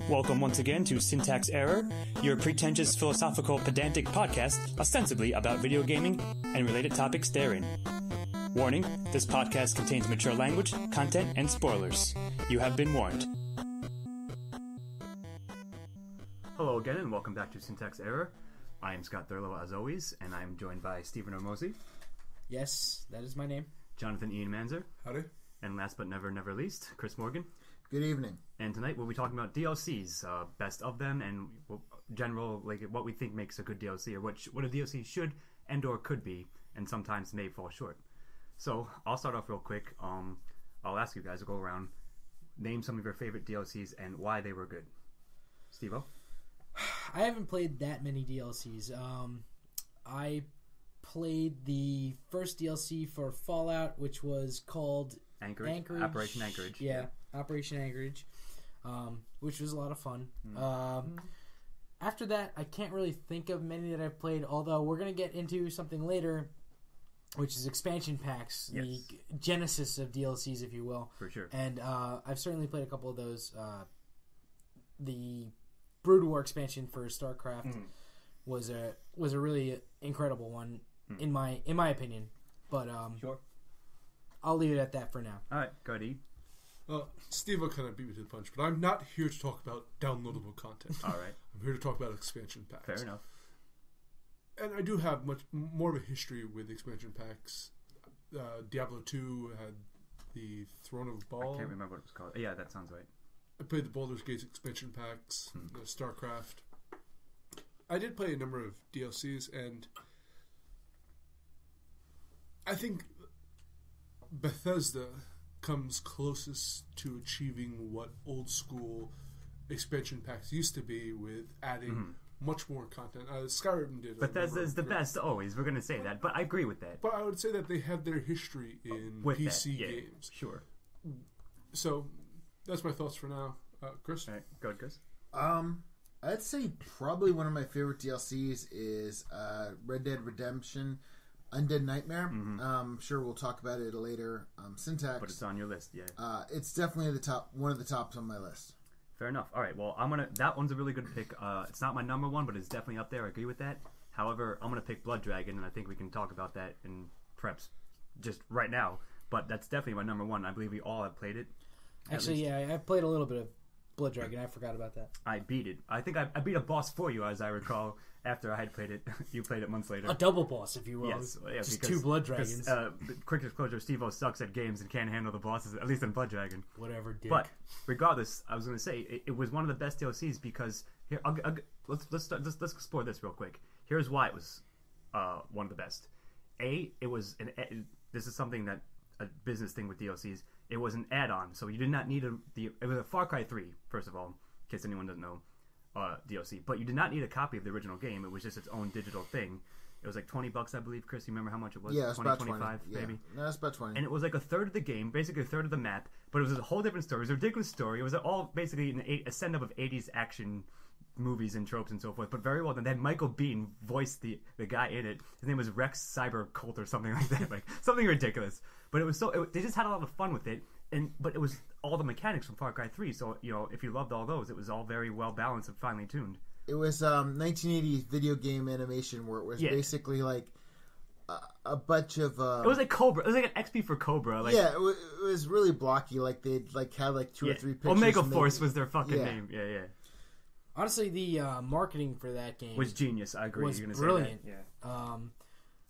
Welcome once again to Syntax Error, your pretentious philosophical pedantic podcast ostensibly about video gaming and related topics therein. Warning, this podcast contains mature language, content, and spoilers. You have been warned. Hello again and welcome back to Syntax Error. I am Scott Thurlow as always, and I am joined by Stephen Ormosi. Yes, that is my name. Jonathan Ian Manzer. Howdy. And last but never least, Chris Morgan. Good evening. And tonight we'll be talking about DLCs, best of them, and general, like what we think makes a good DLC, or what a DLC should and or could be, and sometimes may fall short. So I'll start off real quick. I'll ask you guys to go around, name some of your favorite DLCs and why they were good. Steve-O? I haven't played that many DLCs. I played the first DLC for Fallout, which was called Anchorage. Operation Anchorage. Yeah, Operation Anchorage, which was a lot of fun. After that, I can't really think of many that I've played, although we're going to get into something later, which is expansion packs, yes. The genesis of DLCs, if you will. For sure. And I've certainly played a couple of those. The Brood War expansion for Starcraft was a really incredible one, in my opinion. But sure. I'll leave it at that for now. All right, go ahead, E. Steve will kind of beat me to the punch, but I'm not here to talk about downloadable content. All right. I'm here to talk about expansion packs. Fair enough. And I do have much more of a history with expansion packs. Diablo 2 had the Throne of Baal. I can't remember what it was called. Yeah, that sounds right. I played the Baldur's Gate expansion packs, the Starcraft. I did play a number of DLCs, and I think Bethesda comes closest to achieving what old school expansion packs used to be, with adding much more content. Skyrim did. Bethesda is the best always. We're going to say that, but I agree with that. But I would say that they have their history in with PC games. Sure. So that's my thoughts for now. Chris? All right, go ahead, Chris. I'd say probably one of my favorite DLCs is Red Dead Redemption Undead Nightmare. I'm sure we'll talk about it later. Syntax. But it's on your list, yeah. It's definitely one of the tops on my list. Fair enough. All right, well, that one's a really good pick. It's not my number one, but it's definitely up there. I agree with that. However, I'm going to pick Blood Dragon, and I think we can talk about that in perhaps just right now. But that's definitely my number one. I believe we all have played it. Actually, yeah, I played a little bit of Blood Dragon. I forgot about that. I beat it. I think I beat a boss for you, as I recall, after I had played it. You played it months later. A double boss, if you will. Yes. Yeah, just two Blood Dragons. Quick disclosure, Steve-O sucks at games and can't handle the bosses, at least in Blood Dragon. Whatever, dick. But regardless, I was going to say, it was one of the best DLCs because... Here, let's explore this real quick. Here's why it was one of the best. It was... This is something that... A business thing with DLCs. It was an add-on, so you did not need it was a Far Cry 3, first of all, in case anyone doesn't know, DLC. But you did not need a copy of the original game. It was just its own digital thing. It was like $20, I believe. Chris, you remember how much it was? Yeah, it's 20, about 25, 20. maybe. No, it's about 20. And it was like a third of the game, basically a third of the map. But it was a whole different story. It was a ridiculous story. It was all basically a send-up of 80s action movies and tropes and so forth, but very well done. Then Michael Biehn voiced the guy in it. His name was Rex Cyber Colt or something like that, like something ridiculous. But it was they just had a lot of fun with it, but it was all the mechanics from Far Cry 3. So if you loved all those, it was all very well balanced and finely tuned. It was 1980s video game animation where it was basically like a bunch of. It was like Cobra. It was like an XP for Cobra. Like, yeah, it was really blocky. Like they'd have like two or three pictures. Omega Force was their fucking name. Yeah. Honestly, the marketing for that game was genius. I agree. Was You're gonna brilliant. Say that.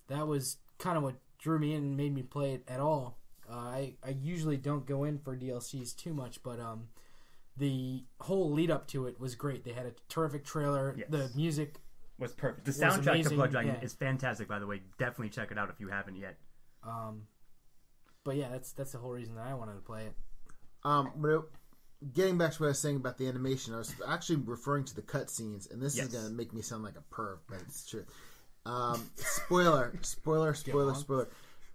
That was kind of what drew me in and made me play it at all. I usually don't go in for DLCs too much, but the whole lead up to it was great. They had a terrific trailer. Yes. The music was perfect. The soundtrack to Blood Dragon is fantastic, by the way. Definitely check it out if you haven't yet. But yeah, that's the whole reason that I wanted to play it. Getting back to what I was saying about the animation, I was actually referring to the cutscenes, and this is going to make me sound like a perv, but it's true. Spoiler.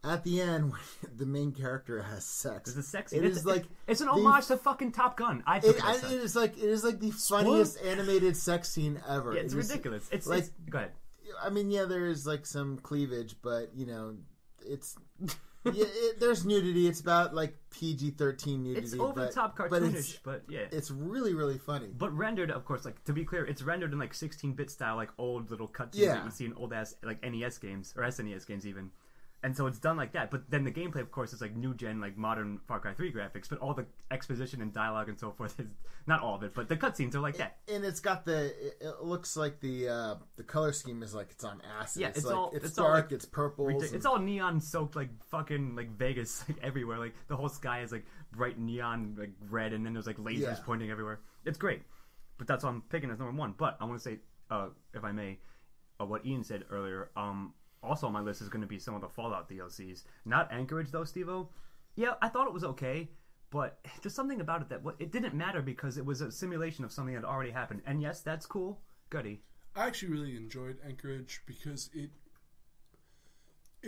At the end, when the main character has sex. It's sexy. It's an homage to fucking Top Gun. It is like the funniest animated sex scene ever. Yeah, it's ridiculous. Go ahead. I mean, there is like some cleavage, but it's Yeah, there's nudity. It's about like PG-13 nudity. It's over the top cartoonish, but yeah, it's really really funny. But rendered, of course, like to be clear, it's rendered in like 16-bit style, like old little cutscenes that you see in old ass like NES games or SNES games even. And so it's done like that, but then the gameplay, of course, is like new gen, like modern Far Cry 3 graphics. But all the exposition and dialogue and so forth is not all of it, but the cutscenes are like that. And it's got it looks like the color scheme is like it's on acid. Yeah, it's dark, like, it's purple. It's all neon soaked, like fucking like Vegas, like everywhere. Like the whole sky is like bright neon, like red, and then there's like lasers pointing everywhere. It's great, but that's what I'm picking as number one. But I want to say, if I may, what Ian said earlier. Also on my list is going to be some of the Fallout DLCs. Not Anchorage, though, Steve-O. Yeah, I thought it was okay, but there's something about it that it didn't matter because it was a simulation of something that already happened. And yes, that's cool. Goody. I actually really enjoyed Anchorage because it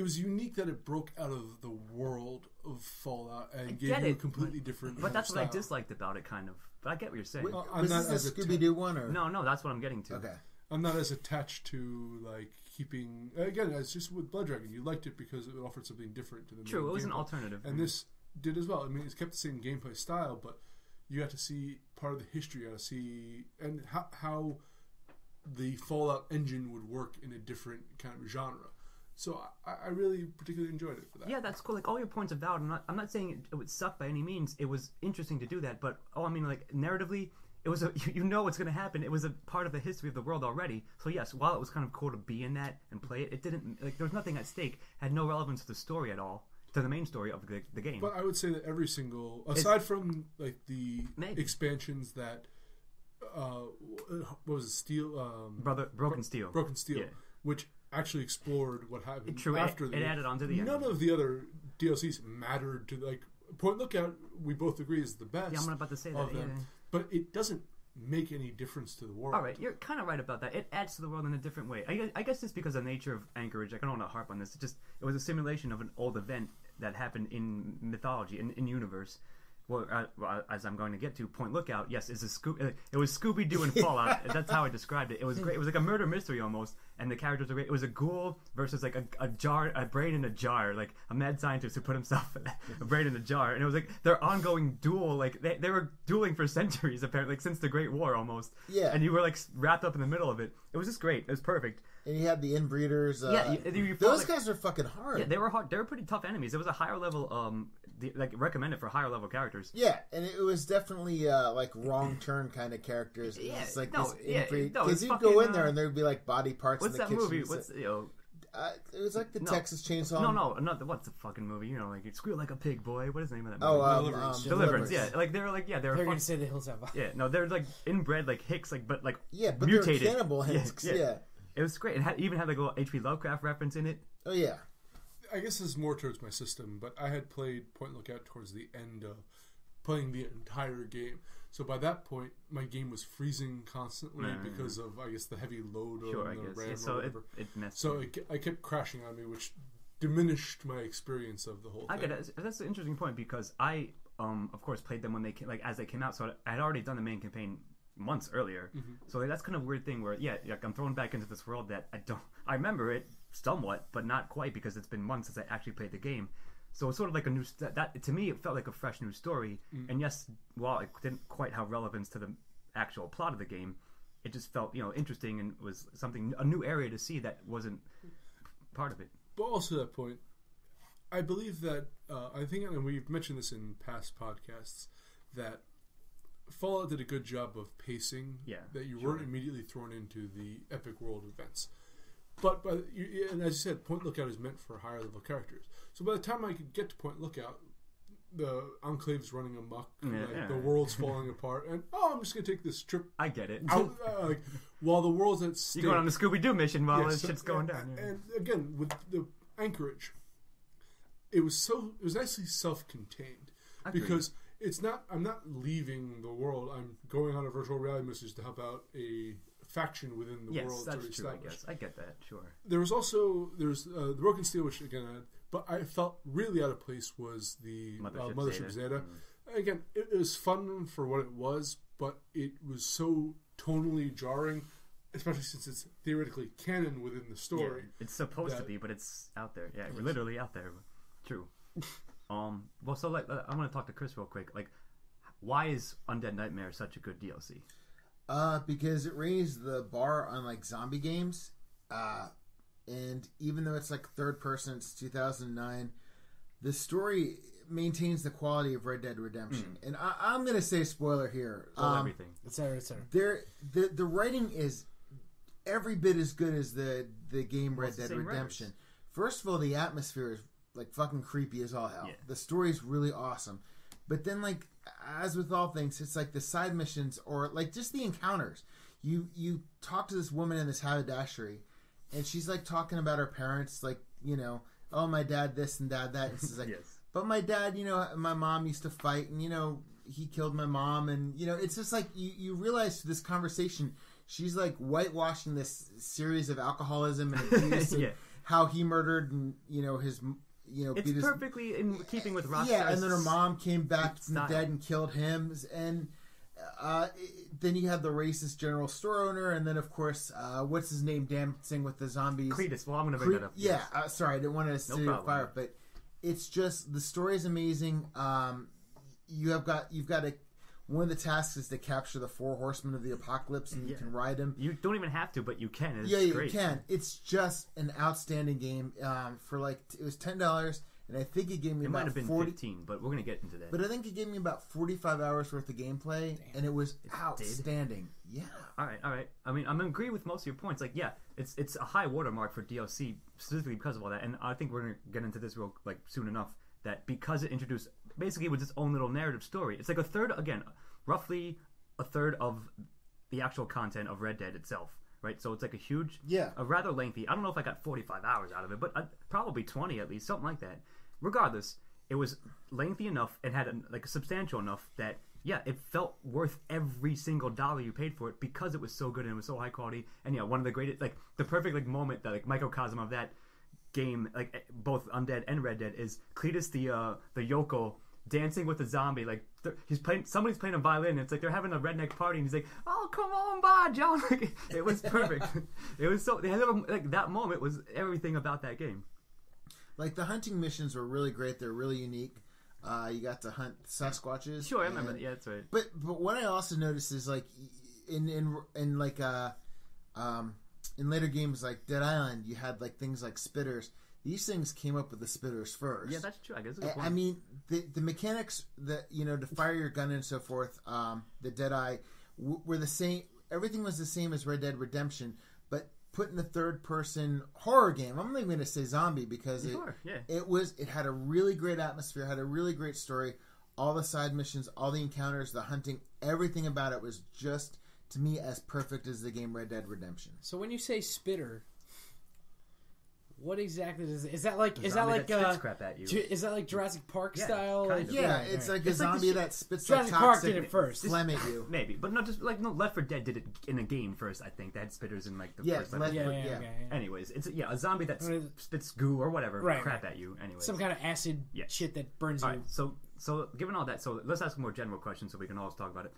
was unique that it broke out of the world of Fallout and gave you a completely different But that's style. what I disliked about it, kind of. But I get what you're saying. Was this a Scooby-Doo one? Or? No, that's what I'm getting to. Okay. I'm not as attached to like keeping. Again, it's just with Blood Dragon. You liked it because it offered something different to the True, main it was an gameplay. alternative. And this did as well. I mean, it's kept the same gameplay style, but you got to see part of the history. You got to see and how the Fallout engine would work in a different kind of genre. So I really particularly enjoyed it for that. Yeah, that's cool. Like all your points are valid. I'm not saying it would suck by any means. It was interesting to do that, but I mean, like narratively. It was you know what's going to happen. It was a part of the history of the world already. So yes, while it was kind of cool to be in that and play it, it didn't like there was nothing at stake. Had no relevance to the story at all, to the main story of the game. But I would say that every single, aside from like the expansions that, what was it, Steel? Broken Steel, which actually explored what happened True, after it added on to the end. None of the other DLCs mattered to like Point Lookout. We both agree is the best. Yeah, I'm about to say that. Yeah. But it doesn't make any difference to the world. All right, you're kind of right about that. It adds to the world in a different way. I guess it's because of the nature of Anchorage. Like, I don't want to harp on this. It was a simulation of an old event that happened in mythology, in universe. Well, as I'm going to get to, Point Lookout, yes, it was Scooby-Doo and Fallout. That's how I described it. It was great. It was like a murder mystery almost, and the characters were great. It was a ghoul versus like a brain in a jar, like a mad scientist who put himself a brain in a jar, and it was like their ongoing duel. Like they were dueling for centuries, apparently, like since the Great War almost. Yeah. And you were like wrapped up in the middle of it. It was just great. It was perfect. And you had the inbreeders. Those guys are fucking hard. Yeah, they were hard. They were pretty tough enemies. It was a higher level. Recommended for higher level characters. Yeah, and it was definitely like wrong turn kind of characters. Yeah, it's like this inbreed because you'd go in there and there'd be like body parts. What's in the that kitchen. movie? What's it was like the Texas Chainsaw. No. What's the fucking movie? You know, like squeal like a pig, boy. What is the name of that movie? Deliverance. Yeah, like they're They're gonna say the Hills Have Eyes. Yeah, no, they're like inbred like Hicks, like but mutated. They're cannibal Hicks. Yeah. It was great. It even had like a little H.P. Lovecraft reference in it. Oh yeah. I guess it's more towards my system, but I had played Point Lookout towards the end of playing the entire game. So by that point, my game was freezing constantly because of, I guess, the heavy load on the RAM or whatever. It messed so I kept crashing on me, which diminished my experience of the whole thing. I get it. That's an interesting point because I, of course, played them when they came, as they came out. So I had already done the main campaign months earlier. Mm-hmm. So that's kind of a weird thing where, I'm thrown back into this world that I remember it somewhat, but not quite because it's been months since I actually played the game. So it's sort of like a new that to me it felt like a fresh new story. Mm. And yes, while it didn't quite have relevance to the actual plot of the game, it just felt interesting and was a new area to see that wasn't part of it. But also to that point, I believe that I think, and we've mentioned this in past podcasts, that Fallout did a good job of pacing. Yeah, that you weren't immediately thrown into the epic world events. But and as you said, Point Lookout is meant for higher level characters. So by the time I could get to Point Lookout, the Enclave's running amok, the world's falling apart, and I'm just gonna take this trip. I get it. Out, while the world's at stake. You're going on the Scooby-Doo mission while this shit's going down. Yeah. And again, with the Anchorage, it was nicely self-contained because it's not. I'm not leaving the world. I'm going on a virtual reality mission to help out a faction within the world. Yes, that's true. I guess I get that. Sure. There was the Broken Steel, which again, but I felt really out of place was the Mothership Zeta. Mm-hmm. Again, it was fun for what it was, but it was so tonally jarring, especially since it's theoretically canon within the story. Yeah, it's supposed to be, but it's out there. Yeah, we're literally out there. True. Well, so like I want to talk to Chris real quick. Like, why is Undead Nightmare such a good DLC? Because it raised the bar on like zombie games, and even though it's like third person, it's 2009. The story maintains the quality of Red Dead Redemption, and I'm gonna say spoiler here. Everything, etc. etc. The writing is every bit as good as the game Red Dead Redemption. First of all, the atmosphere is like fucking creepy as all hell. Yeah. The story is really awesome, but then like as with all things, it's like the side missions or like just the encounters. You talk to this woman in this haberdashery, and she's like talking about her parents, like, you know, oh, my dad this and dad that. And she's like, yes. But my dad, you know, my mom used to fight, and, you know, he killed my mom, and, you know, it's just like you realize through this conversation, she's like whitewashing this series of alcoholism and abuse, and how he murdered, and, you know, his. You know, it's perfectly in keeping with Rockstar's. Yeah, and then her mom came back from the dead and killed him, and then you have the racist general store owner, and then of course, what's his name, dancing with the zombies? Cletus. Well, I'm going to bring that up. Yeah, sorry, I didn't want to set you fire, but it's just the story is amazing. You've got one of the tasks is to capture the 4 horsemen of the apocalypse, and you can ride them. You don't even have to, but you can. It's great. You can. It's just an outstanding game. For like it was $10, and I think it gave me about 40. It might have been 15, but we're gonna get into that. But I think it gave me about 45 hours worth of gameplay, and it was outstanding. Yeah. All right. I mean, I'm agree with most of your points. Like, yeah, it's a high watermark for DLC specifically because of all that, and I think we're gonna get into this real like soon enough. That because it introduced basically with its own little narrative story, it's like roughly a third of the actual content of Red Dead itself, right? So it's like a rather lengthy. I don't know if I got 45 hours out of it, but probably 20 at least, something like that. Regardless, it was lengthy enough and had like substantial enough that it felt worth every single dollar you paid for it because it was so good and it was so high quality. And one of the greatest, like the perfect like moment that like microcosm of that game, like both Undead and Red Dead, is Cletus the yokel dancing with a zombie. Like somebody's playing a violin, and it's like they're having a redneck party, and he's like, "Oh, come on by, John!" Like, it was perfect. It was so like that moment was everything about that game. Like the hunting missions were really great. They're really unique. You got to hunt Sasquatches. Sure, I remember that. Yeah, that's right. But what I also noticed is like in like in later games like Dead Island, you had like things like spitters. These things came up with the spitters first. Yeah, that's true. I guess. I mean, the mechanics that to fire your gun and so forth, the Deadeye were the same. Everything was the same as Red Dead Redemption, but put in the third person horror game. I'm not even going to say zombie because it had a really great atmosphere, had a really great story. All the side missions, all the encounters, the hunting, everything about it was just, to me, as perfect as the game Red Dead Redemption. So when you say spitter, what exactly is that like? Is that like crap at you? Is that like Jurassic Park style? Kind of. Yeah, it's like a zombie that spits Jurassic like Park toxic did it first. phlegm at you. Maybe, but not just like Left 4 Dead did it in a game first. I think they had spitters in like the first. Anyways, it's a zombie that spits goo or whatever crap at you. Anyways, some kind of acid shit that burns you. Right, so given all that, so let's ask a more general question so we can all talk about it.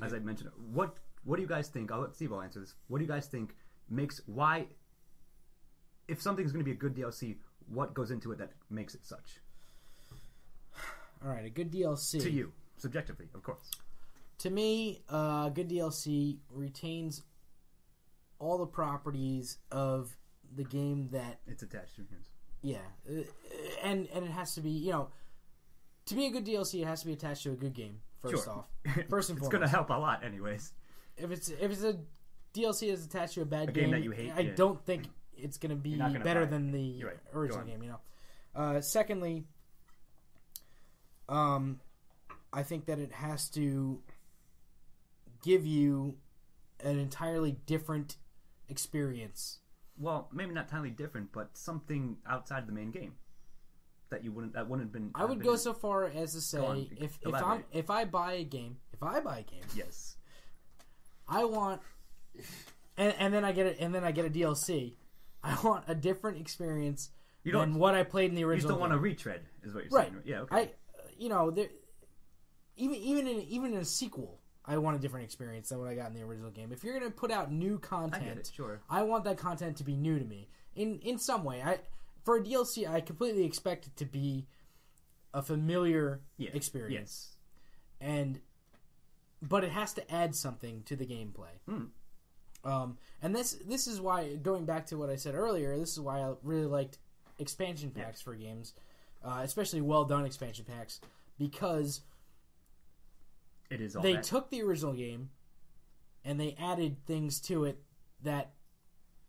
As I mentioned, what do you guys think? I'll let Steve answer this. What do you guys think makes if something's going to be a good DLC, what goes into it that makes it such? All right, a good DLC. To you, subjectively, of course. To me, a good DLC retains all the properties of the game that it's attached to. Yeah, and it has to be, to be a good DLC, it has to be attached to a good game. First and foremost, it's going to help a lot, anyways. If it's a DLC that's attached to a bad game that you hate, I don't think it's going to be better than the original game. Secondly, I think that it has to give you an entirely different experience. Well, maybe not entirely different, but something outside the main game that wouldn't have been. I would go so far as to say if I buy a game, yes, I want, and then I get it, and then I get a DLC. I want a different experience than what I played in the original. You don't want to retread, is what you're saying, right? Yeah, okay. Even in a sequel, I want a different experience than what I got in the original game. If you're going to put out new content, I get it, sure. I want that content to be new to me in some way. For a DLC, I completely expect it to be a familiar Yeah. experience, Yes. but it has to add something to the gameplay. And this is why, going back to what I said earlier, this is why I really liked expansion packs for games, especially well done expansion packs, because It is all they that. took the original game and they added things to it that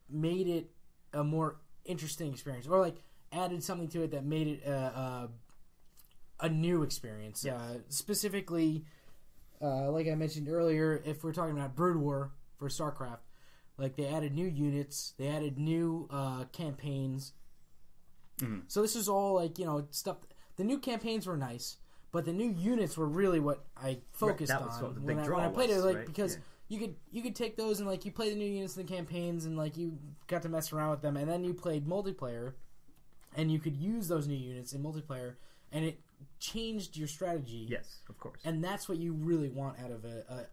made it a more interesting experience, or like added something to it that made it a new experience. Yes. Specifically, like I mentioned earlier, if we're talking about Brood War for Starcraft, like they added new units, they added new campaigns. So this is all like, stuff. The new campaigns were nice, but the new units were really what I focused that was on what the big when draw I played was, it, like right? because. Yeah. You could take those and like you play the new units in the campaigns and like you got to mess around with them, and then you played multiplayer and you could use those new units in multiplayer, and it changed your strategy. Yes, of course. And that's what you really want out of a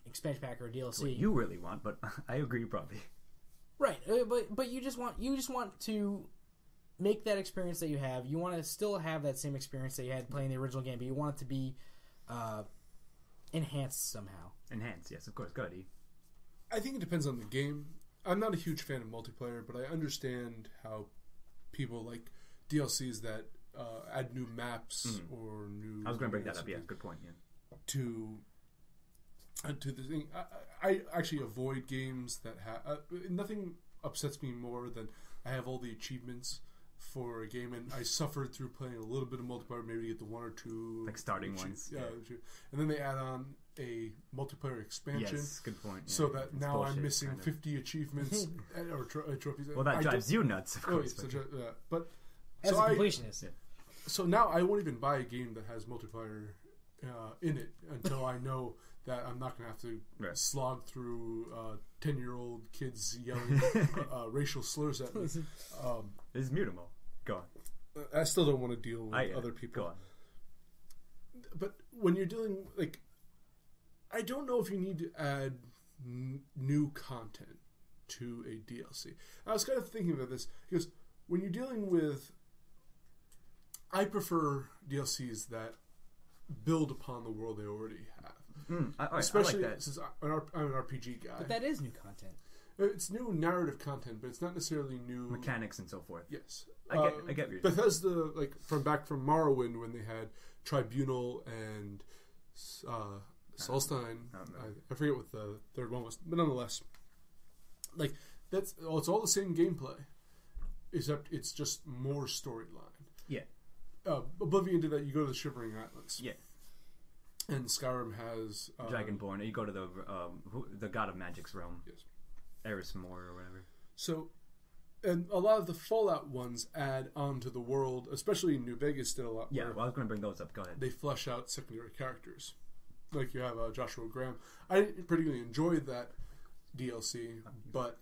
expansion pack or a DLC. What you really want, but I agree probably. Right, but you just want to make that experience that you have. You want to still have that same experience that you had playing the original game, but you want it to be enhanced somehow. Enhance, yes, of course. Go ahead, E. I think it depends on the game. I'm not a huge fan of multiplayer, but I understand how people like DLCs that add new maps or new. I was going to bring that up. Yeah, good point. Yeah. To the thing, I actually avoid games that have nothing upsets me more than I have all the achievements for a game, and I suffered through playing a little bit of multiplayer, maybe to get the one or two Like starting ones. yeah, and then they add on a multiplayer expansion. Yes, good point. Yeah, So that it's now bullshit, I'm missing kind of. 50 achievements or trophies. Well, that I drives you nuts, of Oh, course. yes, but- but As so a completionist. so now I won't even buy a game that has multiplayer in it until I know that I'm not going to have to Right. slog through 10-year-old kids yelling racial slurs at me. It's mutable. Go on. I still don't want to deal with I- other people. Go on. But when you're dealing, like, I don't know if you need to add new content to a DLC. I was kind of thinking about this because when you're dealing with, I prefer DLCs that build upon the world they already have. Especially I like that. since I'm an RPG guy. But that is new content. It's new narrative content, but it's not necessarily new Mechanics and so forth. Yes, I get what you're Bethesda, like from Morrowind when they had Tribunal and Solstein. I forget what the third one was, but nonetheless, like it's all the same gameplay, except it's just more storyline. Yeah. Oblivion did that. You go to the Shivering Islands. Yeah. And Skyrim has Dragonborn. You go to the God of Magic's realm. Yes. Erismore or whatever. So, and a lot of the Fallout ones add on to the world, especially New Vegas did a lot. Yeah, where well, I was going to bring those up. Go ahead. they flesh out secondary characters. Like you have Joshua Graham. I didn't particularly enjoy that DLC, but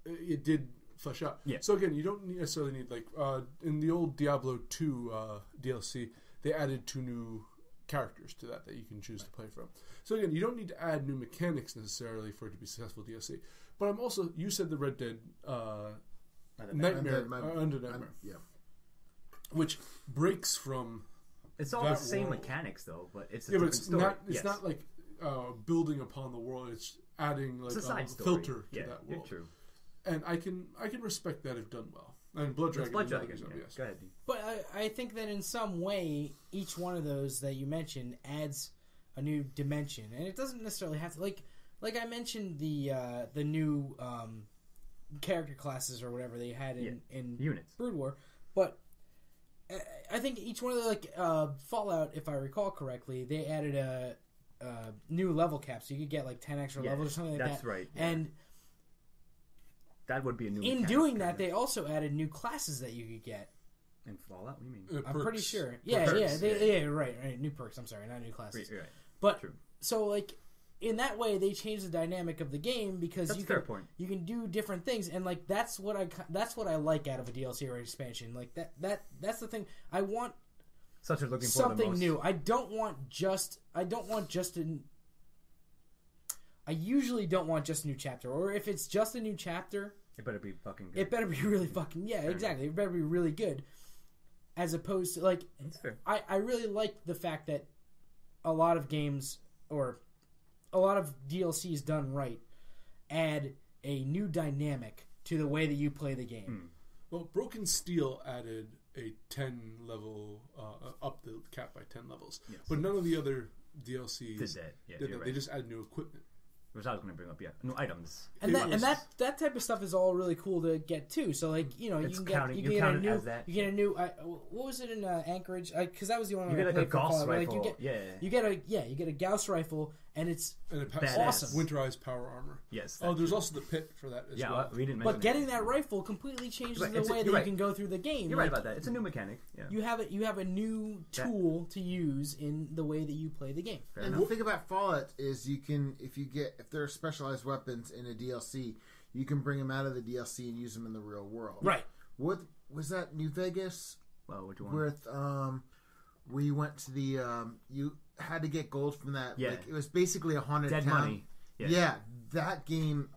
it did flesh out. Yeah. So again, you don't necessarily need like in the old Diablo 2 DLC, they added 2 new characters to that you can choose to play from. So again, you don't need to add new mechanics necessarily for it to be successful DLC. But I'm also, you said the Red Dead Nightmare, Under Nightmare, Yeah. which breaks from. It's all that the same world. mechanics though, but it's a Yeah, but different it's story. not. It's Yes. not like building upon the world. It's adding like It's a side a story. filter to Yeah, that you're world. true. And I can respect that if done well. And Blood It's Dragon. Blood is Dragon. another example, Yeah. yes. Go ahead. D. But I think that in some way, each one of those that you mentioned adds a new dimension, and it doesn't necessarily have to like I mentioned the new character classes or whatever they had in Units. Brood War, but I think each one of the Fallout, if I recall correctly, they added a new level cap, so you could get like 10 extra levels or something like that. That's right. Yeah. And that would be a new. in mechanic, doing kind that, of. they also added new classes that you could get. in Fallout. What do you mean? I'm pretty Perks. sure. Yeah, Perks, right. New perks. I'm sorry, not new classes. Right. But True. so like in that way, they changed the dynamic of the game because That's you a fair can point. you can do different things, and like that's what I like out of a DLC or expansion. Like that's the thing. I want Such as looking for something the most. new. I usually don't want just a new chapter, or if it's just a new chapter, It better be fucking good. it better be really fucking exactly. It better be really good. as opposed to like I really like the fact that a lot of games or a lot of DLCs done right add a new dynamic to the way that you play the game. Well, Broken Steel added a 10 level up the cap by 10 levels, but none of the other DLCs did that. Yeah, did that. right. They just added new equipment. Which I was going to bring up, new items. And that type of stuff is all really cool to get too. So like you get a new what was it in Anchorage? Because that was the one you I get like a Gauss rifle. Like you get a Gauss rifle and it's awesome. Winterized power armor. Yes. There's also the pit for that as well. We didn't mention but getting that rifle completely changes the way that you can go through the game. You're right about that. It's a new mechanic. Yeah. You have a new tool to use in the way that you play the game. And the thing about Fallout is you can if there are specialized weapons in a DLC, you can bring them out of the DLC and use them in the real world. Right. What was that? New Vegas? Well, which one? With where you went to the you had to get gold from that. Yeah. Like, it was basically a haunted Dead town. Money. Yeah, that game.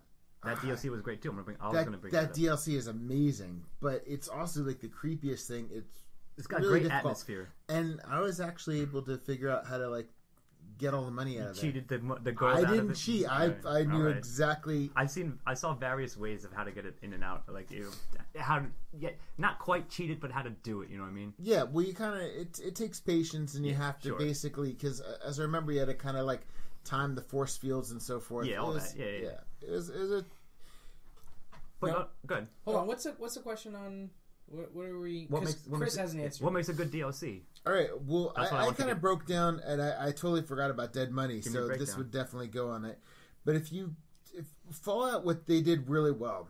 That DLC was great too. That DLC is amazing, but it's also like the creepiest thing. It's got really great difficult. atmosphere. And I was actually able to figure out how to like get all the money out of it. Cheated the gold. I out didn't of it. cheat. I knew exactly. I saw various ways of how to get it in and out. Like how to not quite cheat it, but how to do it. You know what I mean? Yeah. Well, you kind of it takes patience, and you have to basically because as I remember, you had to kind of like time the force fields and so forth. Yeah, all that. Yeah. It was a. But good. Hold on. What's the question on? What are we? Chris hasn't answered. What makes a good DLC? All right. Well, I kind of broke down, and I totally forgot about Dead Money, so this would definitely go on it. But if Fallout, what they did really well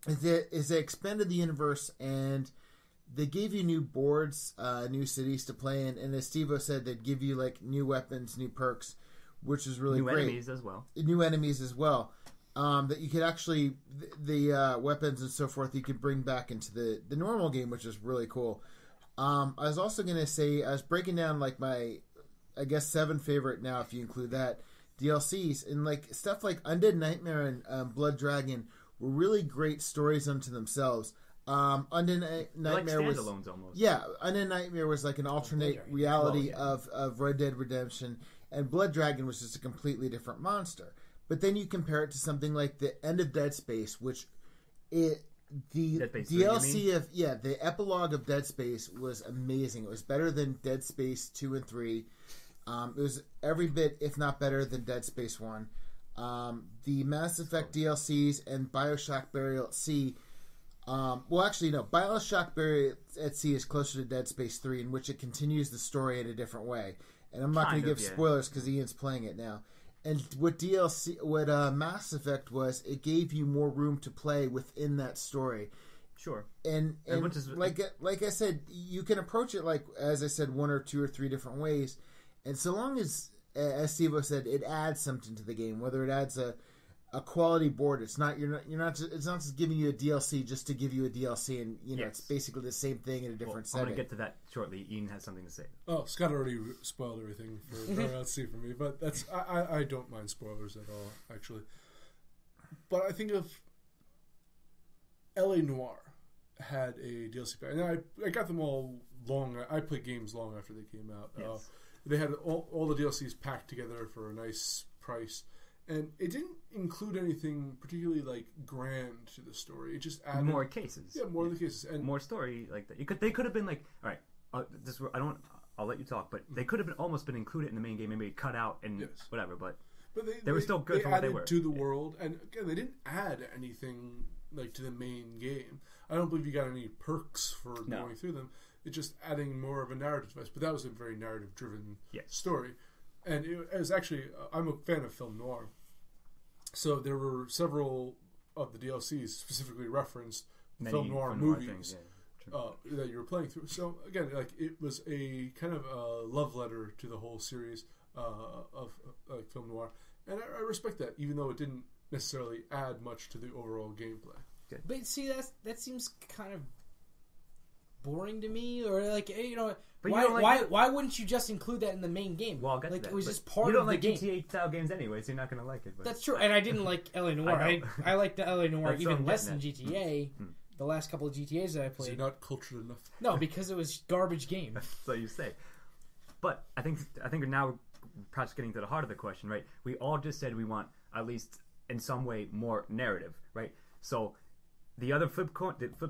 is they expanded the universe, and they gave you new boards, new cities to play in, and as Steve-O said, they'd give you like new weapons, new perks, which is really great. New enemies as well. New enemies as well. That you could actually the weapons and so forth you could bring back into the normal game, which is really cool. I was also going to say I was breaking down like my 7 favorite now if you include that DLCs, and like stuff like Undead Nightmare and Blood Dragon were really great stories unto themselves. Undead Nightmare like was standalones almost. Yeah, Undead Nightmare was like an alternate reality of Red Dead Redemption, and Blood Dragon was just a completely different monster. But then you compare it to something like the end of Dead Space, which the DLC of the epilogue of Dead Space was amazing. It was better than Dead Space 2 and 3. It was every bit, if not better, than Dead Space 1. The Mass Effect DLCs and Bioshock Burial at Sea. Bioshock Burial at Sea is closer to Dead Space 3, in which it continues the story in a different way. And I'm not going to give spoilers because Ian's playing it now. And what Mass Effect was, it gave you more room to play within that story. Sure. And like I said, you can approach it like, as I said, 1 or 2 or 3 different ways. And so long as Steve-O said, it adds something to the game, whether it adds a quality board, it's not just giving you a DLC just to give you a DLC, and it's basically the same thing in a different setting. I'm going to get to that shortly. Ian has something to say. Oh, Scott already spoiled everything for Sea for me, but that's I don't mind spoilers at all, actually. But I think of LA Noire had a DLC pack, and I got them all long. I played games long after they came out. Yes. They had all the DLCs packed together for a nice price. And it didn't include anything particularly like grand to the story. It just added more cases. Yeah, more of the cases and more story like that. They could have been like, all right, I'll let you talk, but they could have almost been included in the main game, maybe cut out and whatever. But they were still good for what they were. To the world, and again, they didn't add anything like to the main game. I don't believe you got any perks for going through them. It's just adding more of a narrative device. But that was a very narrative-driven story. And it was actually, I'm a fan of film noir. So there were several of the DLCs specifically referenced film noir movies that you were playing through. So again, like it was a kind of a love letter to the whole series of film noir. And I respect that, even though it didn't necessarily add much to the overall gameplay. Good. But see, that seems kind of boring to me, or like But why wouldn't you just include that in the main game? Well, I'll get to that. It was just part of the game. You don't like GTA style games anyway, so you're not going to like it. But. That's true, and I didn't like LA Noire. I liked the LA Noire even less than GTA. the last couple of GTAs that I You're played. not cultured enough. No, because it was garbage game. So you say. But I think now we're perhaps getting to the heart of the question, right? We all just said we want at least in some way more narrative, right? So the other flip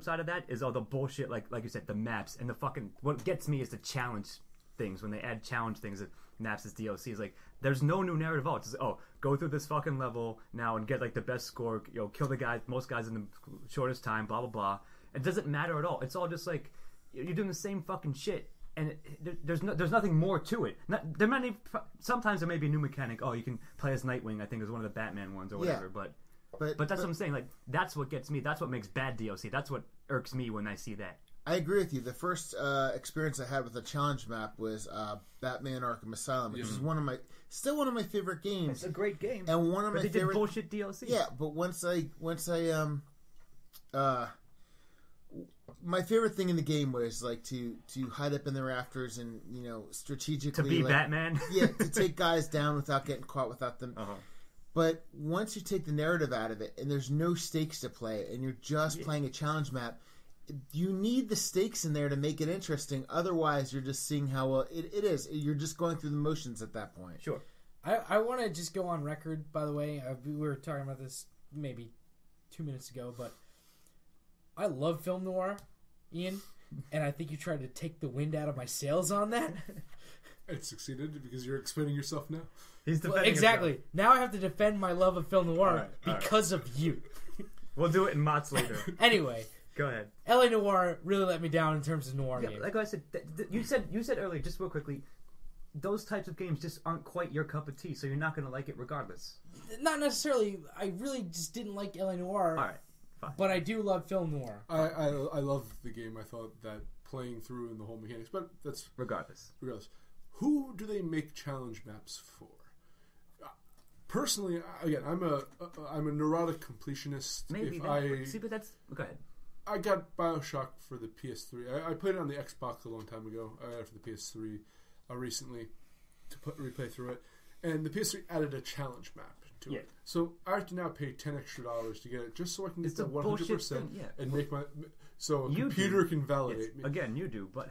side of that is all the bullshit, like you said, the maps and the fucking. What gets me is the challenge things when they add challenge things that maps as DLC. Is like there's no new narrative at all. It's just, go through this fucking level now and get like the best score. Kill the guy, most guys in the shortest time. Blah blah blah. It doesn't matter at all. It's all just like you're doing the same fucking shit. And there's nothing more to it. Sometimes there may be a new mechanic. Oh, you can play as Nightwing. I think is one of the Batman ones or whatever. Yeah. But that's what I'm saying. Like that's what gets me. That's what makes bad DLC. That's what irks me when I see that. I agree with you. The first experience I had with a challenge map was Batman: Arkham Asylum, which is still one of my favorite games. It's a great game. And one of my they favorite did bullshit DLC. Yeah, but once I my favorite thing in the game was like to hide up in the rafters and strategically to be Batman. Yeah, to take guys down without getting caught, without them. Uh-huh. But once you take the narrative out of it and there's no stakes to play and you're just playing a challenge map, you need the stakes in there to make it interesting. Otherwise, you're just seeing how well it is. You're just going through the motions at that point. Sure. I want to just go on record, by the way. We were talking about this maybe 2 minutes ago, but I love film noir, Ian, and I think you tried to take the wind out of my sails on that. It succeeded because you're explaining yourself now. He's defending exactly. himself. Now I have to defend my love of film noir because of you. We'll do it in Mott's later. Anyway. Go ahead. LA Noire really let me down in terms of noir games. Like I said, you said earlier, just real quickly, those types of games just aren't quite your cup of tea, so you're not going to like it regardless. Not necessarily. I really just didn't like LA Noire. All right. Fine. But I do love film noir. I love the game. I thought that playing through and the whole mechanics, but that's regardless. Who do they make challenge maps for? Personally, again, I'm a neurotic completionist. Maybe but that's go ahead. I got Bioshock for the PS3. I played it on the Xbox a long time ago. I got it for the PS3 recently to replay through it, and the PS3 added a challenge map to it. So I have to now pay $10 extra to get it just so I can get the 100% and make my a computer can validate me. Again, you do, but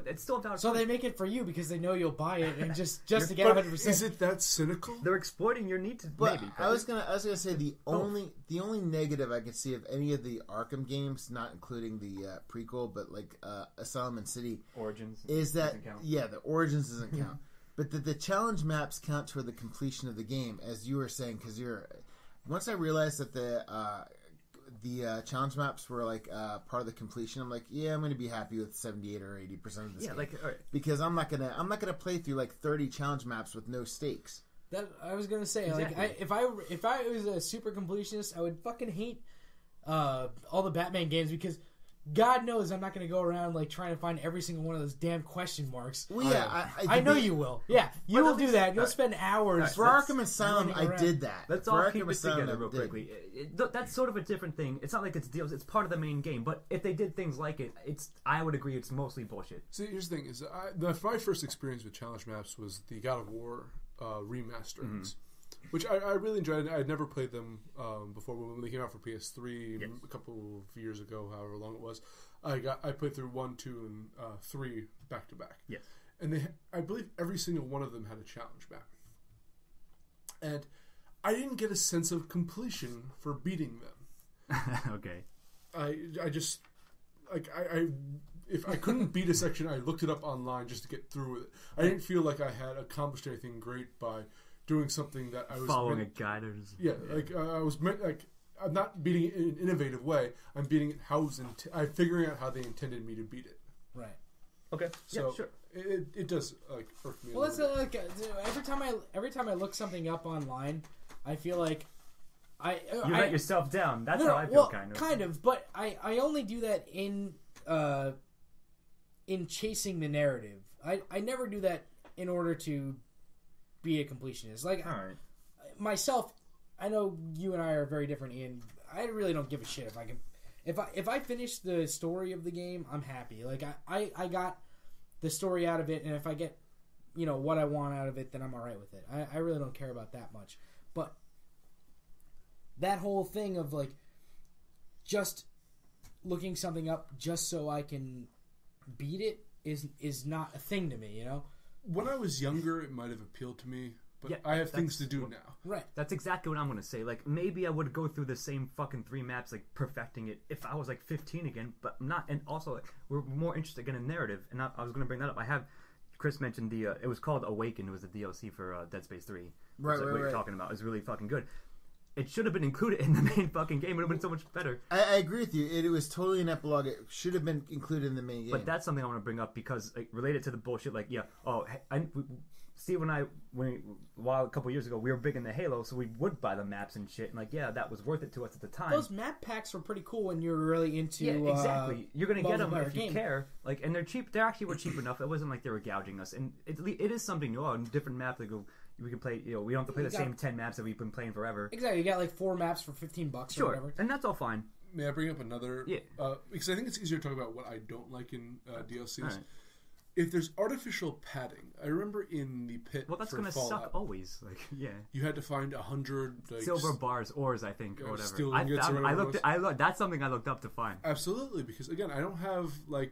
it's still valid. So they make it for you because they know you'll buy it and just to get 100%. Is it that cynical? They're exploiting your need to. But maybe. I was gonna say the only negative I could see of any of the Arkham games, not including the prequel, but like Asylum and City Origins, is that the Origins doesn't count. But the challenge maps count toward the completion of the game, as you were saying, because once I realized that the challenge maps were like part of the completion, I'm like, I'm going to be happy with 78 or 80% of this game. Because I'm not gonna play through like 30 challenge maps with no stakes. That I was gonna say, exactly. if I was a super completionist, I would fucking hate all the Batman games because God knows I'm not going to go around like trying to find every single one of those damn question marks. Well, yeah, I know you will. Yeah, you will do that. You'll spend hours. For Arkham Asylum, I did that. Let's all keep it together real quickly. That's sort of a different thing. It's not like it's deals. It's part of the main game. But if they did things like it, I would agree it's mostly bullshit. See, here's the thing: is my first experience with challenge maps was the God of War remasterings. Which I really enjoyed. I had never played them before when they came out for PS3 a couple of years ago, however long it was. I played through 1, 2, and 3 back to back. Yes, and I believe every single one of them had a challenge map, and I didn't get a sense of completion for beating them. Okay, I just if I couldn't beat a section, I looked it up online just to get through with it. I didn't feel like I had accomplished anything great by doing something that I was following a guide or I was meant I'm not beating it in an innovative way. I'm beating it I'm figuring out how they intended me to beat it. Right. Okay. So sure. It does irk me. Well, it's every time I look something up online, I feel like you let yourself down. That's how I feel kind of. But I only do that in chasing the narrative. I never do that in order to be a completionist. Like myself, I know you and I are very different. Ian, I really don't give a shit if I finish the story of the game, I'm happy. Like I got the story out of it, and if I get what I want out of it, then I'm all right with it. I really don't care about that much. But that whole thing of like just looking something up just so I can beat it is not a thing to me, you know? When I was younger, it might have appealed to me, but Yeah, I have things to do now. Right. That's exactly what I'm going to say. Like, maybe I would go through the same fucking 3 maps, like, perfecting it if I was, like, 15 again, but I'm not. And also, like, we're more interested in a narrative, and I was going to bring that up. Chris mentioned it was called Awakened. It was the DLC for Dead Space 3. Right, what you're talking about. It was really fucking good. It should have been included in the main fucking game. It would have been so much better. I agree with you. It was totally an epilogue. It should have been included in the main game. But that's something I want to bring up because, like, related to the bullshit, like, Steve and I, a couple years ago, we were big into Halo, so we would buy the maps and shit. And, like, yeah, that was worth it to us at the time. Those map packs were pretty cool when you were really into. Yeah, exactly. You're gonna get them if you game. care. Like, and they're cheap. They actually were cheap enough. It wasn't like they were gouging us. And it is something new. Oh, different map. Like, we can play. We don't have to play the same 10 maps that we've been playing forever. Exactly. You got like 4 maps for $15 or whatever. And that's all fine. May I bring up another? Yeah. Because I think it's easier to talk about what I don't like in DLCs. Right. If there's artificial padding, I remember in the pit. Well, that's gonna Fallout, suck always. Like, yeah. You had to find 100 silver bars, ores, I think, or whatever. Steel ingots or whatever I looked. That's something I looked up to find. Absolutely, because again, I don't have like.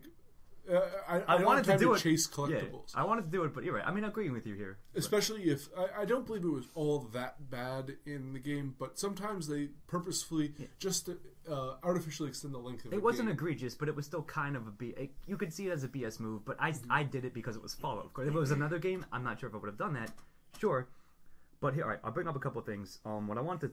I wanted don't have time to do it. Chase collectibles. Yeah, I wanted to do it, but you're right. I mean, I'm agreeing with you here. Especially if I don't believe it was all that bad in the game, but sometimes they purposefully just artificially extend the length of the game. It wasn't egregious, but it was still kind of you could see it as a BS move, but I did it because it was Fallout. Of course, if it was another game, I'm not sure if I would have done that. Sure, but here, all right, I'll bring up a couple of things. What I wanted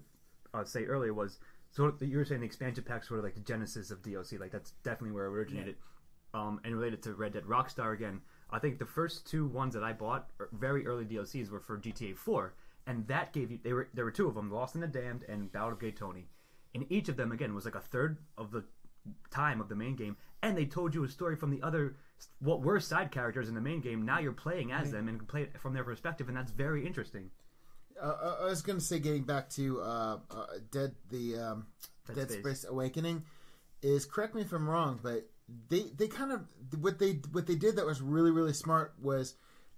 to say earlier was, so you were saying the expansion packs were like the genesis of DLC, like that's definitely where it originated. Yeah. And related to Red Dead Rockstar again, I think the first 2 ones that I bought, very early DLCs, were for GTA 4, and that gave you there were 2 of them, Lost and the Damned and Ballad of Gay Tony, and each of them again was like a third of the time of the main game, and they told you a story from the other what were side characters in the main game. Now you're playing as them and can play it from their perspective, and that's very interesting. I was going to say, getting back to Dead Space Awakening, is, correct me if I'm wrong, but they kind of what they did that was really, really smart was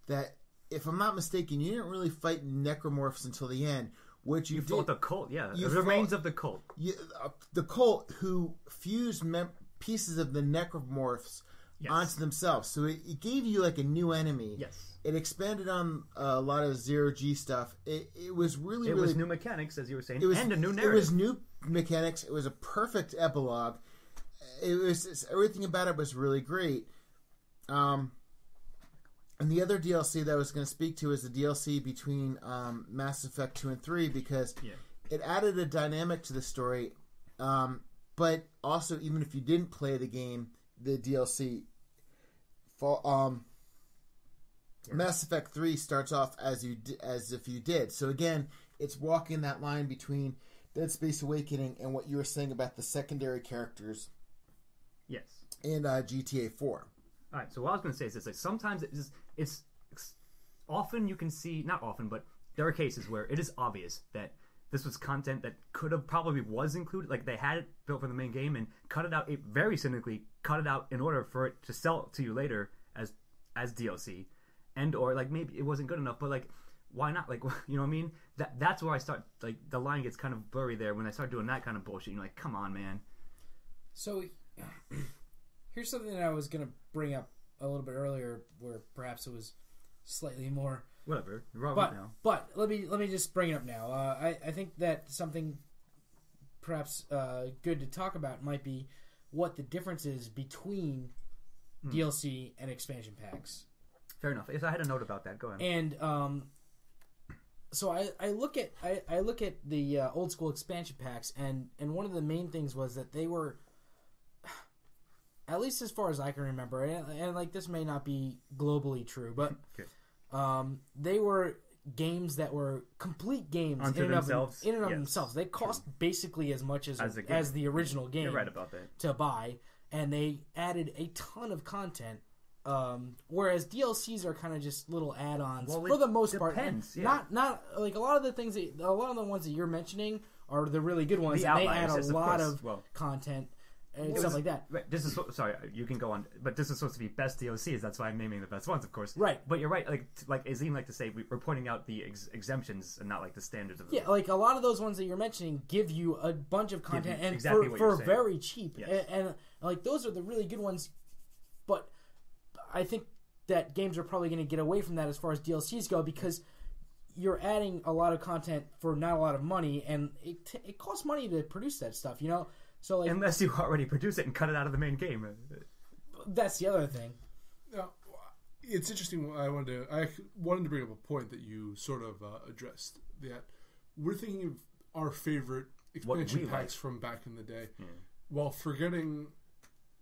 that, if I'm not mistaken, you didn't really fight necromorphs until the end. What you fought the cult, yeah, the remains of the cult. The cult who fused pieces of the necromorphs onto themselves, so it gave you like a new enemy. Yes, it expanded on a lot of zero-G stuff. It was really it was new mechanics, as you were saying, and a new narrative. It was new mechanics. It was a perfect epilogue. Everything about it was really great. And the other DLC that I was going to speak to is the DLC between Mass Effect 2 and 3, because it added a dynamic to the story. But also, even if you didn't play the game, the DLC, Mass Effect 3 starts off as if you did. So again, it's walking that line between Dead Space Awakening and what you were saying about the secondary characters. Yes. In GTA 4. All right. So what I was going to say is this: like, sometimes it's often you can see, not often, but there are cases where it is obvious that this was content that could have probably was included. Like, they had it built for the main game and cut it out. It very cynically cut it out in order for it to sell it to you later as DLC, and or like maybe it wasn't good enough. But like, why not? Like, you know what I mean? That's where I start. Like, the line gets kind of blurry there when I start doing that kind of bullshit. You're like, come on, man. So here's something that I was going to bring up a little bit earlier, where perhaps it was slightly more whatever. Now. But let me just bring it up now. I think that something perhaps good to talk about might be what the difference is between DLC and expansion packs. Fair enough. If I had a note about that, go ahead. And so I look at the old school expansion packs, and one of the main things was that they were, at least as far as I can remember, and like, this may not be globally true, but they were games that were complete games in and of themselves. They cost basically as much as the original game. You're right about that. To buy, and they added a ton of content. Whereas DLCs are kind of just little add-ons for the most part. Not like a lot of the ones that you're mentioning are the really good ones. And they add a lot of content. and stuff like that. Right. This is sorry, you can go on, but this is supposed to be best DLCs. That's why I'm naming the best ones, of course. Right. But you're right. Like Azim like to say, we're pointing out the exemptions and not like the standards of. Yeah, like a lot of those ones that you're mentioning give you a bunch of content and exactly for very cheap, yes. and like those are the really good ones. But I think that games are probably going to get away from that as far as DLCs go because you're adding a lot of content for not a lot of money, and it costs money to produce that stuff, you know. So like, unless you already produce it and cut it out of the main game, that's the other thing. It's interesting. I wanted to bring up a point that you sort of addressed. That we're thinking of our favorite expansion packs from back in the day, while forgetting.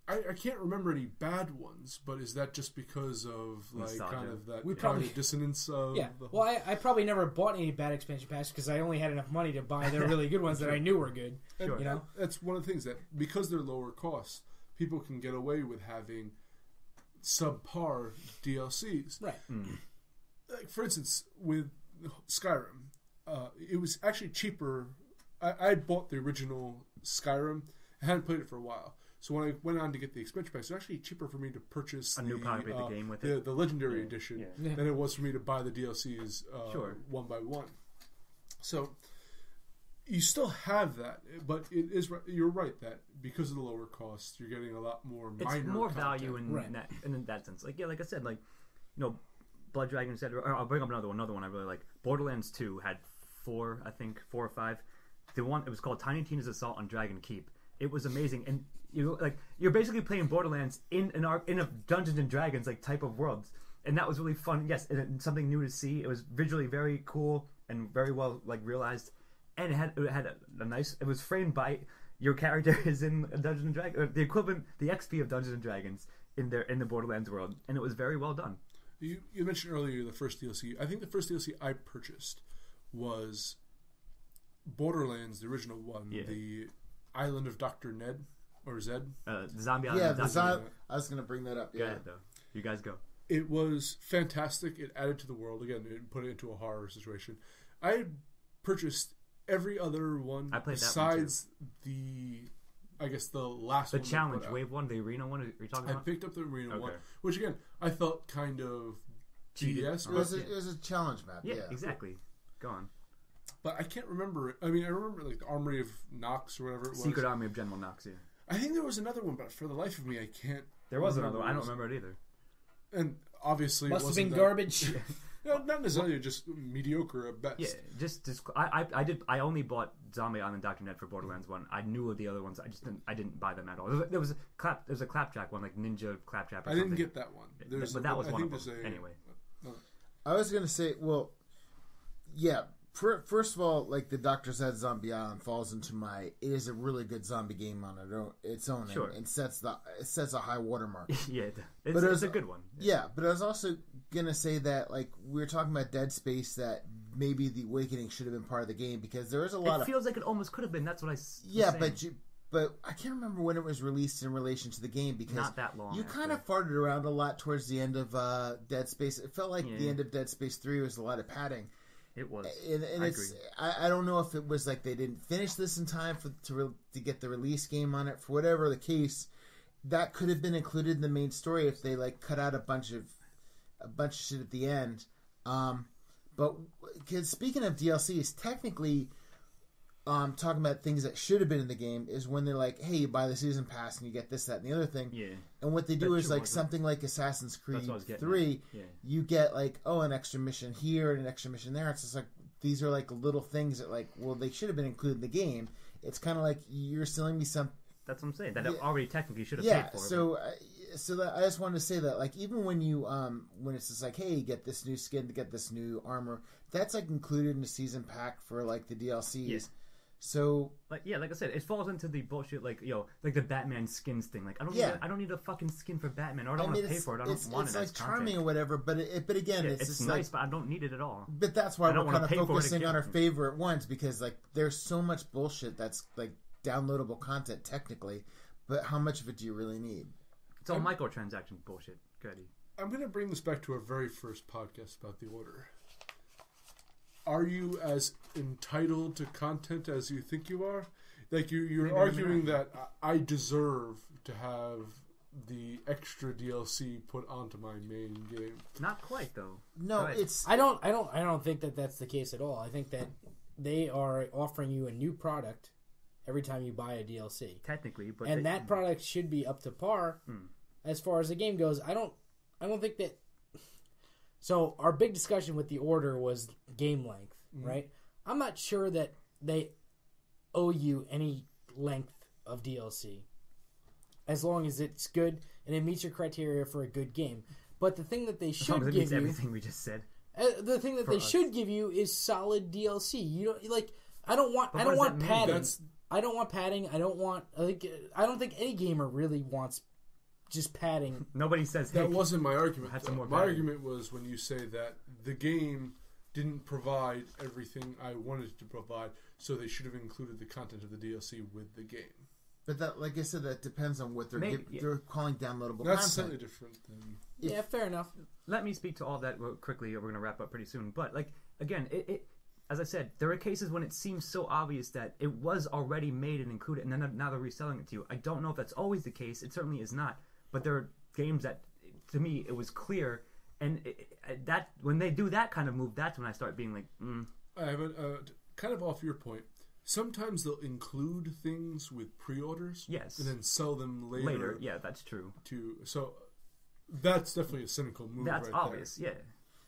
I can't remember any bad ones, but is that just because of like nostalgia. Kind of that cognitive dissonance of Well, I probably never bought any bad expansion packs because I only had enough money to buy the really good ones that I knew were good. Sure. You know, that's one of the things that because they're lower cost, people can get away with having subpar DLCs. Right. Like for instance, with Skyrim, it was actually cheaper. I bought the original Skyrim. I hadn't played it for a while. So when I went on to get the expansion packs, it was actually cheaper for me to purchase a new copy of the game with it, the Legendary Edition, than it was for me to buy the DLCs one by one. So you still have that, but it is you're right that because of the lower cost, you're getting a lot more minor. It's more content. value in that sense. Like like I said, like Blood Dragon said. Or I'll bring up another one I really like. Borderlands 2 had 4 or 5. The one it was called Tiny Tina's Assault on Dragon Keep. It was amazing, and you're basically playing Borderlands in a Dungeons and Dragons like type of world, and that was really fun. Yes, and something new to see. It was visually very cool and very well like realized, and it had a nice. It was framed by your character is in a Dungeons and Dragons, the equivalent, the XP of Dungeons and Dragons in the Borderlands world, and it was very well done. You mentioned earlier the first DLC. I think the first DLC I purchased was Borderlands, the original one, the Island of Dr. Ned or Zed. The Zombie Island. Yeah, I was going to bring that up. Go ahead, though. You guys go. It was fantastic. It added to the world. Again, it put it into a horror situation. I had purchased every other one besides the last one. The challenge, Wave 1, the arena one, are you talking about? I picked up the arena one, which again, I felt kind of GDS. It was a challenge map. Yeah, exactly. Go on. But I can't remember it. I mean, I remember like the Armory of Nox or whatever it was. Secret Army of General Nox, yeah. I think there was another one, but for the life of me, I can't. There was another one. I don't remember it either. And obviously, must have been garbage. No, not necessarily just mediocre at best. Yeah, just I only bought Zombie Island Dr. Ned for Borderlands 1. I knew of the other ones. I didn't buy them at all. There was a Clapjack one, like Ninja Clapjack. I didn't get that one. But that was one of them. Anyway, I was gonna say, well, yeah. First of all, like the Dr. Zed Zombie Island falls into it is a really good zombie game on its own, sure. and sets a high watermark. Yeah, it's a good one. Yeah, but I was also gonna say that like we were talking about Dead Space, that maybe the Awakening should have been part of the game because there is a lot. It feels like it almost could have been. That's what I. But I can't remember when it was released in relation to the game because not that long. You kind of farted around a lot towards the end of Dead Space. It felt like the end of Dead Space 3 was a lot of padding. It was. And I agree. I don't know if it was like they didn't finish this in time to get the release game on it. For whatever the case, that could have been included in the main story if they like cut out a bunch of shit at the end. But cause speaking of DLCs, technically, talking about things that should have been in the game is when they're like, hey, you buy the season pass and you get this, that, and the other thing. Yeah. And what they do is like something like Assassin's Creed 3, you get like, an extra mission here and an extra mission there. It's just like, these are like little things that like, well, they should have been included in the game. It's kind of like you're selling me some. That's what I'm saying. That already technically should have paid for. So that I just wanted to say that like even when you when it's just like, hey, get this new skin to get this new armor, that's like included in the season pack for like the DLCs. Yeah. So like I said, it falls into the bullshit like like the Batman skins thing. Like I don't need a fucking skin for Batman, or I don't want to pay for it. I don't want it. It's like charming or whatever, but again, it's just nice, like, but I don't need it at all. But that's why we're kind of focusing on our favorite ones because like there's so much bullshit that's like downloadable content technically, but how much of it do you really need? It's all microtransaction bullshit. Goody. I'm going to bring this back to our very first podcast about the Order. Are you as entitled to content as you think you are? Like you're Maybe arguing that I deserve to have the extra DLC put onto my main game. Not quite though. No, it's I don't think that that's the case at all. I think that they are offering you a new product every time you buy a DLC. Technically, but that product should be up to par as far as the game goes. I don't think that. So our big discussion with the order was game length, right? I'm not sure that they owe you any length of DLC, as long as it's good and it meets your criteria for a good game. But the thing that they should give you, everything we just said. The thing that they should give you is solid DLC. You don't like. I don't want padding. I don't want padding. I don't want. I don't think any gamer really wants just padding. Nobody says that wasn't my argument. Had some more my padding. argument was when you say that the game didn't provide everything I wanted it to provide, so they should have included the content of the DLC with the game. But that, like I said, that depends on what they're calling downloadable That's content. slightly different than... Yeah, fair enough. Let me speak to all that real quickly. We're going to wrap up pretty soon. But, like, again, it as I said, there are cases when it seems so obvious that it was already made and included, and then now they're reselling it to you. I don't know if that's always the case. It certainly is not. But there are games that, to me, it was clear. And that when they do that kind of move, that's when I start being like, I have kind of off your point. Sometimes they'll include things with pre-orders, yes, and then sell them later. Yeah, that's true. So that's definitely a cynical move. That's right obvious. there. Yeah.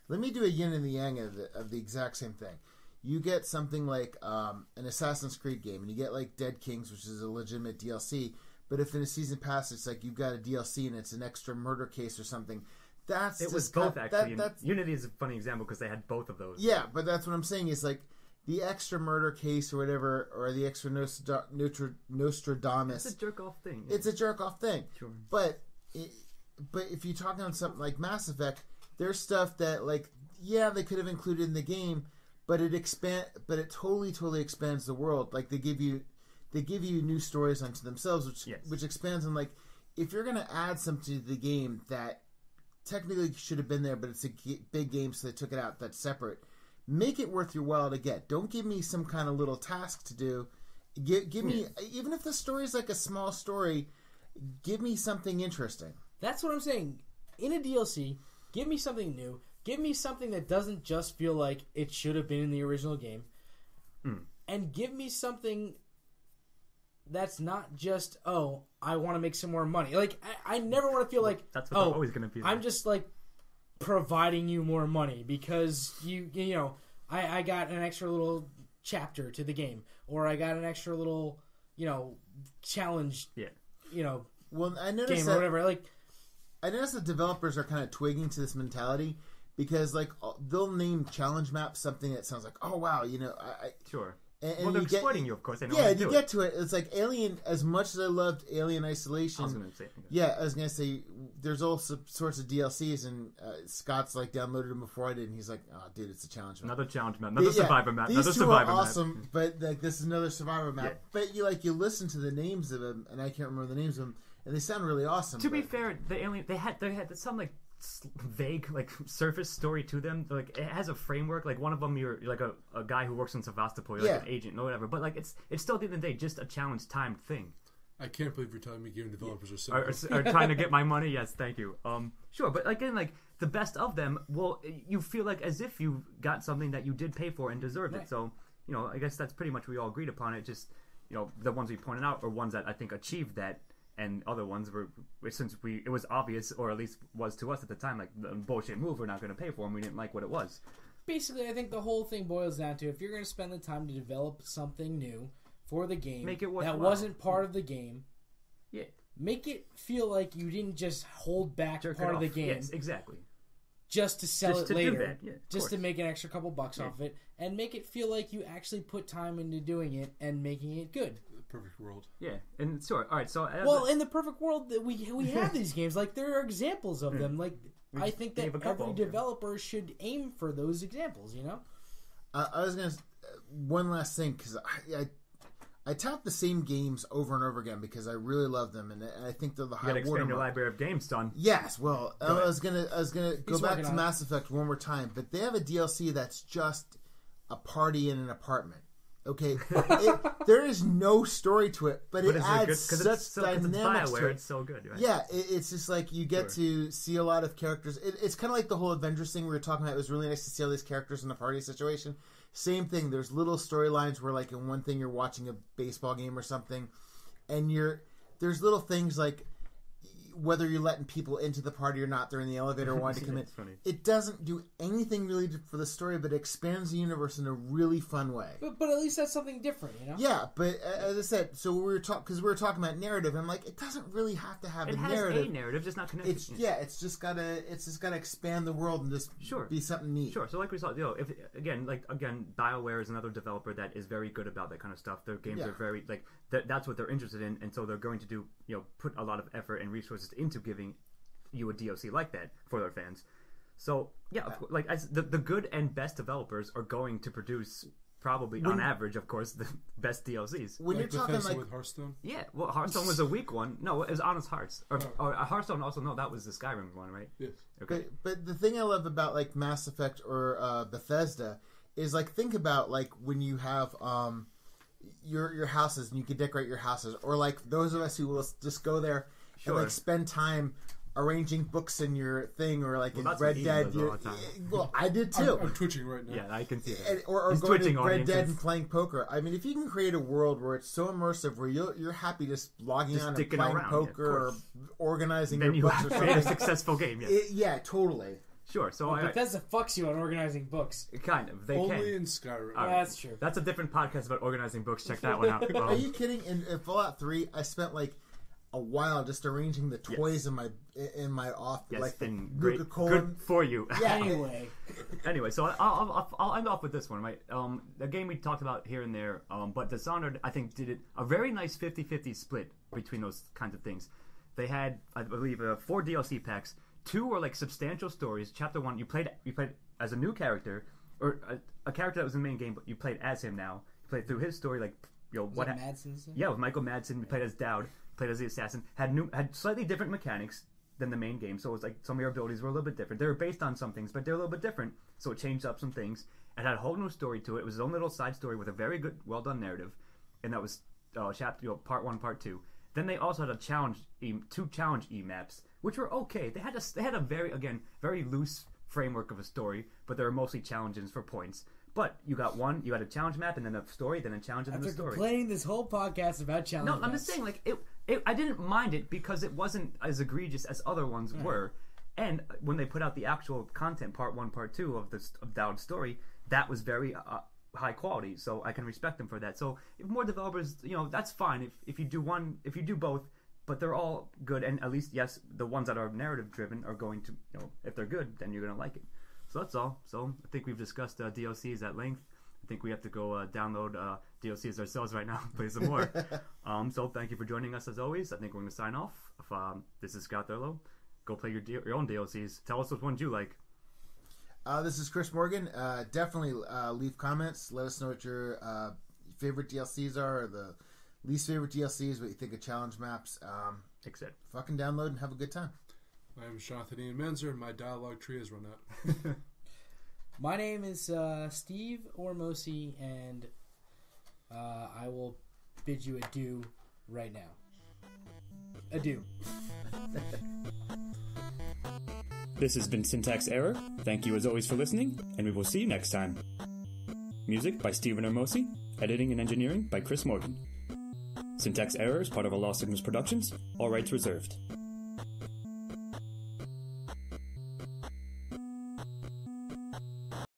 Let me do a yin and the yang of the exact same thing. You get something like an Assassin's Creed game, and you get like Dead Kings, which is a legitimate DLC. But if in a season pass, it's like you've got a DLC and it's an extra murder case or something. It was both actually. Unity is a funny example because they had both of those. Yeah, but that's what I'm saying is like the extra murder case or whatever, or the extra Nostradamus. It's a jerk off thing. Yeah. It's a jerk off thing. Sure. But if you're talking on something like Mass Effect, there's stuff that like they could have included in the game, but it totally expands the world. Like they give you new stories unto themselves, which expands on like if you're gonna add something to the game that technically should have been there, but it's a big game, so they took it out. That's separate. Make it worth your while to get. Don't give me some kind of little task to do. Give me, even if the story is like a small story, give me something interesting. That's what I'm saying. In a DLC, give me something new. Give me something that doesn't just feel like it should have been in the original game. And give me something that's not just, I want to make some more money. Like, I never want to feel like, that's what they're always going to be like. I'm just, like, providing you more money because, you know, I got an extra little chapter to the game. Or I got an extra little, challenge, well, I noticed game that, or whatever. Like, I noticed that developers are kind of twigging to this mentality because, like, they'll name challenge maps something that sounds like, oh, wow, Sure. And they're exploiting you, of course. They know yeah, how to you do get to it. It's like Alien. As much as I loved Alien Isolation, I was going to say. I was going to say there's all sorts of DLCs, and Scott's like downloaded them before I did, and he's like, "Oh, dude, it's a challenge map. Another challenge map, another survivor map, These another two survivor are map." Awesome, but like this is another survivor map. Yeah. But you listen to the names of them, and I can't remember the names of them, and they sound really awesome. To be fair, the Alien they had some like vague like surface story to them. Like it has a framework. Like one of them, you're like a guy who works in Sevastopol, you're like an agent or whatever. But like it's still at the end of the day just a challenge timed thing. I can't believe you're telling me game developers are simple. Are trying to get my money. Yes, thank you. Sure, but again, like the best of them, well, you feel like as if you got something that you did pay for and deserved it. So I guess that's pretty much we all agreed upon it. Just the ones we pointed out are ones that I think achieved that. And other ones were, since it was obvious, or at least was to us at the time, like the bullshit move, we're not going to pay for them. We didn't like what it was. Basically, I think the whole thing boils down to if you're going to spend the time to develop something new for the game make it worthwhile. That wasn't part of the game, make it feel like you didn't just hold back part of the game. Yes, exactly. Just to sell just it to later, do that. Yeah, just to make an extra couple bucks off of it, and make it feel like you actually put time into doing it and making it good. Perfect world. Yeah, and sure. All right, so in the perfect world that we have these games, like there are examples of them. Like I think that every developer should aim for those examples. I was gonna one last thing because I tout the same games over and over again because I really love them and I think they're the high watermark. You gotta expand your library of games, son. Yes, well, I was gonna go back to Mass Effect one more time, but they have a DLC that's just a party in an apartment. Okay, there is no story to it, but it adds such dynamics to it. It's so good, right? Yeah, it's just like you get to see a lot of characters. It's kind of like the whole Avengers thing we were talking about. It was really nice to see all these characters in a party situation. Same thing. There's little storylines where, like, in one thing you're watching a baseball game or something, and there's little things like whether you're letting people into the party or not, they're in the elevator wanting to come in. Funny. It doesn't do anything really for the story, but it expands the universe in a really fun way. But at least that's something different, you know? Yeah, but as I said, so we were talking about narrative, and like it doesn't really have to have a narrative. It has a narrative, just not connected. It's just gotta expand the world and just be something neat. Sure. So like we saw, if BioWare is another developer that is very good about that kind of stuff. Their games are very like that's what they're interested in, and so they're going to do put a lot of effort and resources into giving you a DLC like that for their fans. So the good and best developers are going to produce probably on average, of course, the best DLCs. When you're talking like with Hearthstone, well, Hearthstone was a weak one. No, it was Honest Hearts or Hearthstone. Also, no, that was the Skyrim one, right? Yes. Okay. But the thing I love about like Mass Effect or Bethesda is like think about like when you have your houses and you can decorate your houses, or like those of us who will just go there and like spend time arranging books in your thing, or like in Red Dead. Well, I did too. I'm twitching right now. Yeah, I can see that. Or going to Red Dead and playing poker. I mean, if you can create a world where it's so immersive, where you're happy just logging on and playing poker or organizing your books or something, a successful game. Yeah, totally. Sure. So Bethesda fucks you on organizing books. Kind of. They Only can. in Skyrim. That's true. That's a different podcast about organizing books. Check that one out. Are you kidding? In Fallout 3, I spent like a while just arranging the toys in my office, like the Nuka-Cola. Good for you. Yeah. Anyway, so I'll end off with this one, right? The game we talked about here and there, but Dishonored, I think, did a very nice 50-50 split between those kinds of things. They had, I believe, 4 DLC packs. 2 were like substantial stories. Chapter 1, you played as a new character, or a character that was in the main game, but you played as him now. You played through his story, like what Madsen's? Yeah, with Michael Madsen. We played as Dowd. Played as the assassin. Had slightly different mechanics than the main game, so it was like some of your abilities were a little bit different. They were based on some things, but they're a little bit different, so it changed up some things. It had a whole new story to it. It was its own little side story with a very good, well done narrative, and that was part 1, part 2. Then they also had two challenge maps, which were okay. They had a very loose framework of a story, but they were mostly challenges for points. But you had a challenge map, and then a story, then a challenge, and then a story. After complaining this whole podcast about challenge maps. No, I'm just saying, like, I didn't mind it because it wasn't as egregious as other ones were. And when they put out the actual content, part 1, part 2 of Dowd's story, that was very high quality. So I can respect them for that. So if more developers, that's fine. If you do both, but they're all good, and at least the ones that are narrative driven are going to, if they're good, then you're gonna like it. So that's all. So I think we've discussed DLCs at length. I think we have to go download DLCs ourselves right now and play some more. So thank you for joining us as always. I think we're going to sign off. This is Scott Thurlow. Go play your own DLCs. Tell us which ones you like. This is Chris Morgan. Definitely leave comments. Let us know what your favorite DLCs are, or the least favorite DLCs, what you think of challenge maps. Except fucking download and have a good time. I'm Jonathan Ian Menzer, and my dialogue tree has run out. My name is Steve Ormosi, and I will bid you adieu right now. Adieu. This has been Syntax Error. Thank you as always for listening, and we will see you next time. Music by Stephen Ormosi. Editing and engineering by Chris Morgan. Syntax Error is part of a Lost Signals Productions. All rights reserved.